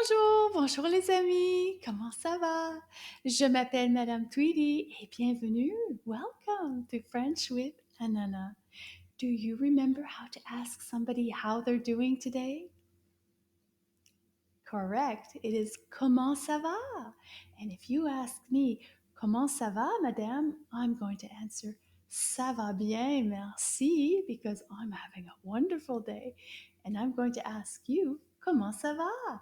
Bonjour, bonjour les amis, comment ça va? Je m'appelle Madame Tweedy et bienvenue. Welcome to French with Ananas. Do you remember how to ask somebody how they're doing today? Correct, it is comment ça va? And if you ask me, comment ça va, madame? I'm going to answer, ça va bien, merci, because I'm having a wonderful day. And I'm going to ask you, comment ça va?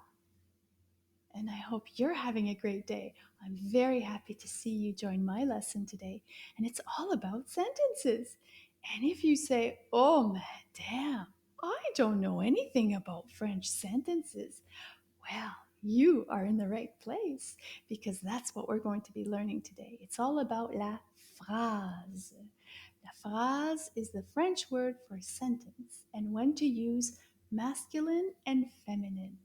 And I hope you're having a great day. I'm very happy to see you join my lesson today. And it's all about sentences. And if you say, oh, madame, I don't know anything about French sentences, well, you are in the right place because that's what we're going to be learning today. It's all about la phrase. La phrase is the French word for sentence and when to use masculine and feminine.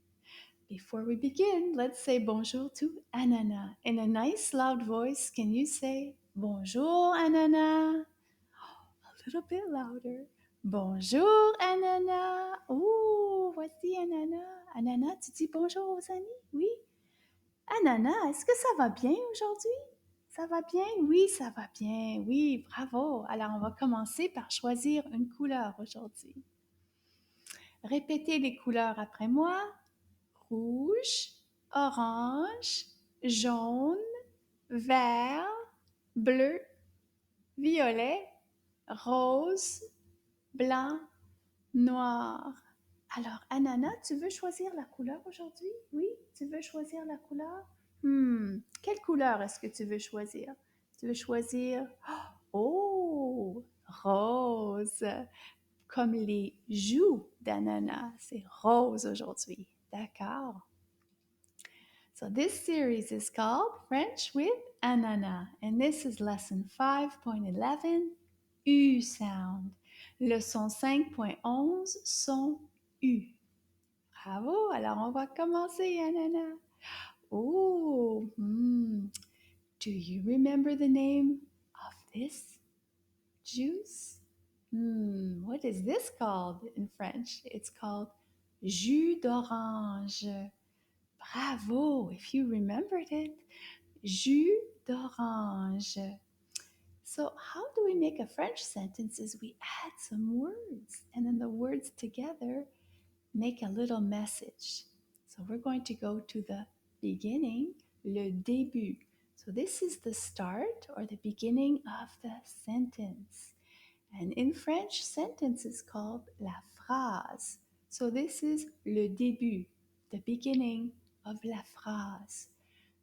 Before we begin, let's say bonjour to Ananas. In a nice loud voice, can you say bonjour Ananas? A little bit louder. Bonjour Ananas. Oh, voici Ananas. Ananas, tu dis bonjour aux amis? Oui. Ananas, est-ce que ça va bien aujourd'hui? Ça va bien? Oui, ça va bien. Oui, bravo. Alors, on va commencer par choisir une couleur aujourd'hui. Répétez les couleurs après moi. Rouge, orange, jaune, vert, bleu, violet, rose, blanc, noir. Alors, Ananas, tu veux choisir la couleur aujourd'hui? Oui, tu veux choisir la couleur? Quelle couleur est-ce que tu veux choisir? Tu veux choisir... Oh, rose, comme les joues d'Ananas. C'est rose aujourd'hui. D'accord. So this series is called French with Ananas, and this is lesson 5.11, U sound. Leçon 5.11, son U. Bravo, alors on va commencer, Ananas. Oh, do you remember the name of this juice? What is this called in French? It's called jus d'orange. Bravo, if you remembered it. Jus d'orange. So how do we make a French sentence is we add some words and then the words together make a little message. So we're going to go to the beginning, le début. So this is the start or the beginning of the sentence. And in French, sentence is called la phrase. So this is le début, the beginning of la phrase.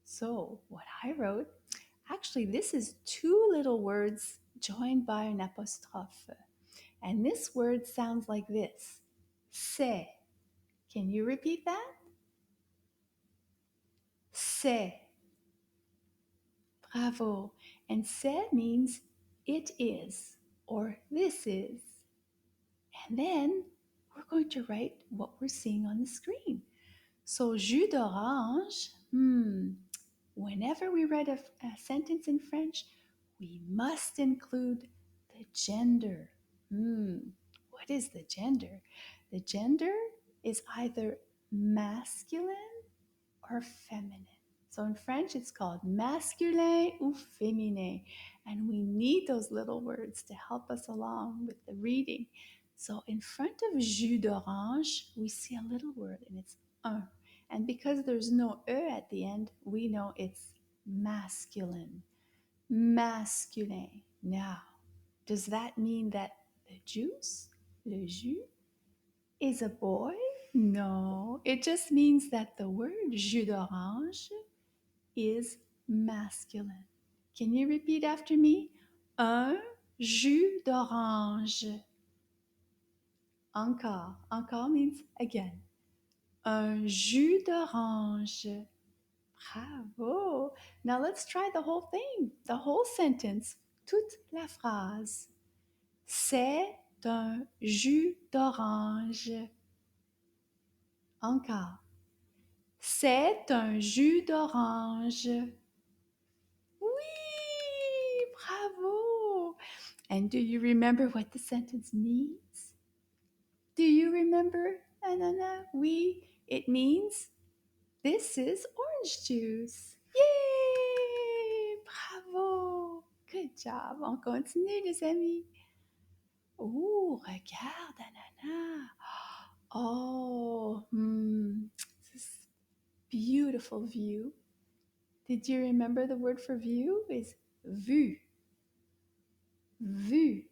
So what I wrote, actually this is two little words joined by an apostrophe. And this word sounds like this, c'est. Can you repeat that? C'est. Bravo. And c'est means it is or this is. And then we're going to write what we're seeing on the screen. So jus d'orange, whenever we write a sentence in French, we must include the gender. What is the gender? The gender is either masculine or feminine. So in French, it's called masculin ou féminin. And we need those little words to help us along with the reading. So in front of jus d'orange, we see a little word and it's un. And because there's no e at the end, we know it's masculine. Masculin. Now, does that mean that the juice, le jus, is a boy? No, it just means that the word jus d'orange is masculine. Can you repeat after me? Un jus d'orange. Encore. Encore means again. Un jus d'orange. Bravo. Now let's try the whole thing, the whole sentence, toute la phrase. C'est un jus d'orange. Encore. C'est un jus d'orange. Oui, bravo. And do you remember what the sentence means? Do you remember, Anana? Oui, it means This is orange juice. Yay! Bravo! Good job. On continue, les amis. Oh, regarde, Ananas. Oh, this beautiful view. Did you remember the word for view is vue? Vue.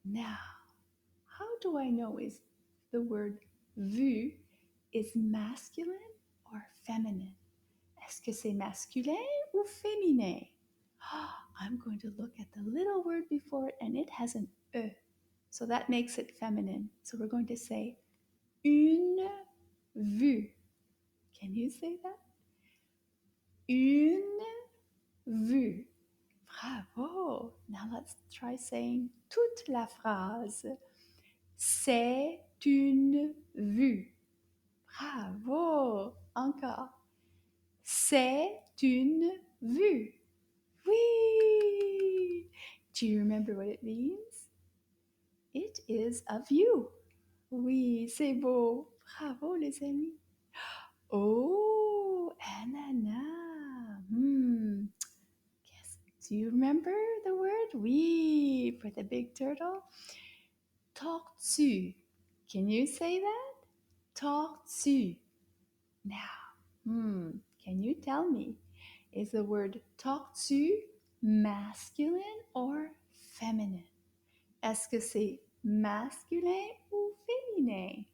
Now, how do I know is the word vue is masculine or feminine? Est-ce que c'est masculin ou féminin? I'm going to look at the little word before it and it has an E. So that makes it feminine. So we're going to say une vue. Can you say that? Une vue. Bravo. Now let's try saying toute la phrase. C'est une vue. Bravo. Encore. C'est une vue. Oui. Do you remember what it means? It is a view. Oui, c'est beau. Bravo les amis. Oh, ananas. Yes. Do you remember the word? Oui, for the big turtle. Tortue. Can you say that? Tortue. Now, can you tell me, is the word tortue masculine or feminine? Est-ce que c'est masculin ou féminin?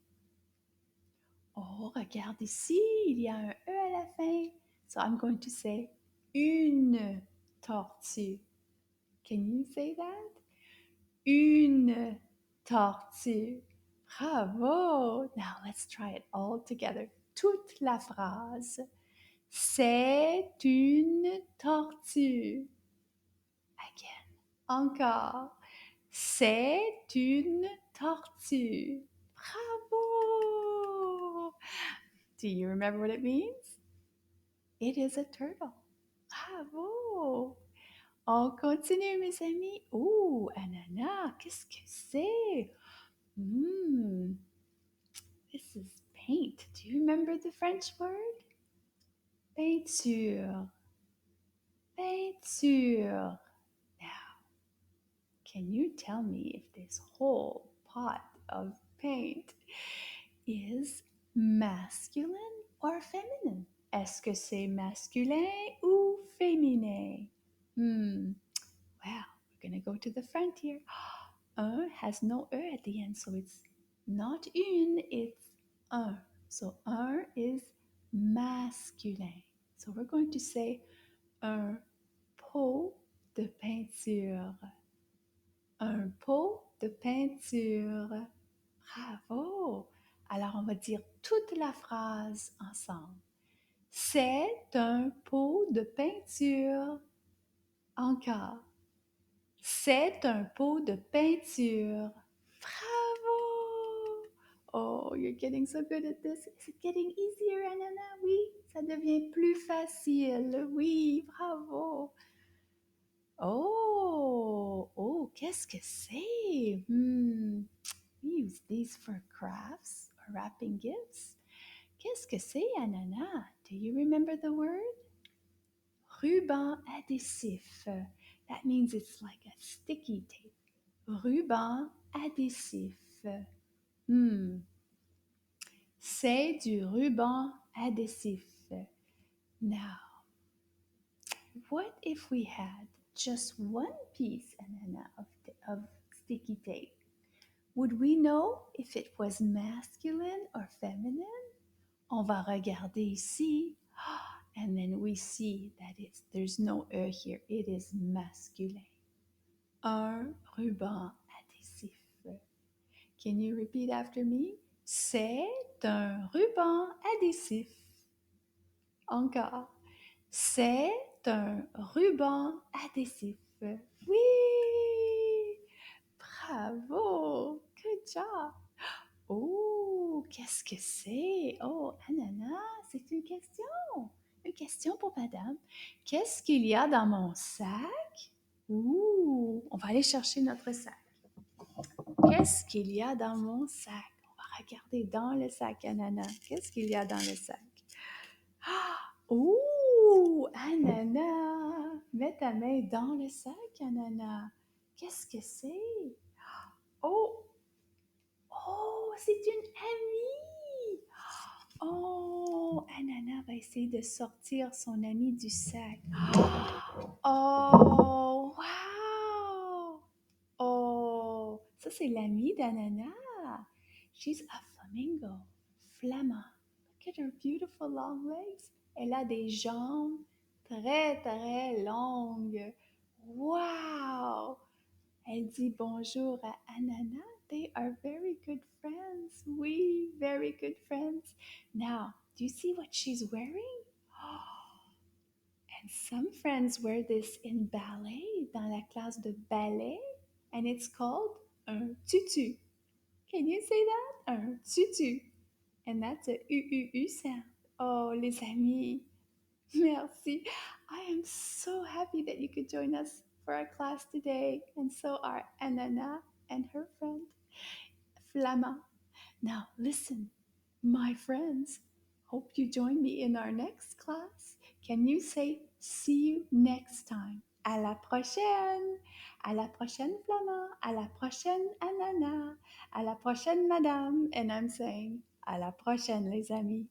Oh, regarde ici, il y a un E à la fin. So I'm going to say une tortue. Can you say that? Une tortue. Bravo! Now let's try it all together. Toute la phrase. C'est une tortue. Again. Encore. C'est une tortue. Bravo! Do you remember what it means? It is a turtle. Bravo! On continue, mes amis. Oh, ananas, qu'est-ce que c'est? This is paint. Do you remember the French word? Peinture. Peinture. Now, can you tell me if this whole pot of paint is masculine or feminine? Est-ce que c'est masculin ou féminin? Well, we're going to go to the front here. Un has no E at the end, so it's not une, it's un. So un is masculin. So we're going to say un pot de peinture. Un pot de peinture. Bravo! Alors on va dire toute la phrase ensemble. C'est un pot de peinture. Encore. C'est un pot de peinture. Bravo! Oh, you're getting so good at this. Is it getting easier, Anana? Oui, ça devient plus facile. Oui, bravo. Oh, qu'est-ce que c'est? We use these for crafts or wrapping gifts. Qu'est-ce que c'est, Anana? Do you remember the word? Ruban adhésif. That means it's like a sticky tape. Ruban adhésif. C'est du ruban adhésif. Now, what if we had just one piece, Anana, of sticky tape? Would we know if it was masculine or feminine? On va regarder ici. And then we see that there's no E here. It is masculin. Un ruban adhésif. Can you repeat after me? C'est un ruban adhésif. Encore. C'est un ruban adhésif. Oui! Bravo! Good job! Oh, qu'est-ce que c'est? Oh, ananas, c'est une question. Une question pour madame. Qu'est-ce qu'il y a dans mon sac? Ouh, on va aller chercher notre sac. Qu'est-ce qu'il y a dans mon sac? On va regarder dans le sac, ananas. Qu'est-ce qu'il y a dans le sac? Ouh, ananas! Mets ta main dans le sac, ananas. Qu'est-ce que c'est? Oh, oh, c'est une amie! Oh, ananas va essayer de sortir son ami du sac. Oh, wow! Oh, ça c'est l'ami d'ananas. She's a flamingo, flamand. Look at her beautiful long legs. Elle a des jambes très, très longues. Wow! Elle dit bonjour à Ananas. They are very good friends. Oui, very good friends. Now, do you see what she's wearing? And some friends wear this in ballet, dans la classe de ballet, and it's called un tutu. Can you say that? Un tutu. And that's a U sound. Oh, les amis, merci. I am so happy that you could join us for our class today, and so are Anana and her friend Flama. Now, listen, my friends, hope you join me in our next class. Can you say, see you next time? À la prochaine! À la prochaine, Flamand! À la prochaine, Anana! À la prochaine, Madame! And I'm saying, à la prochaine, les amis!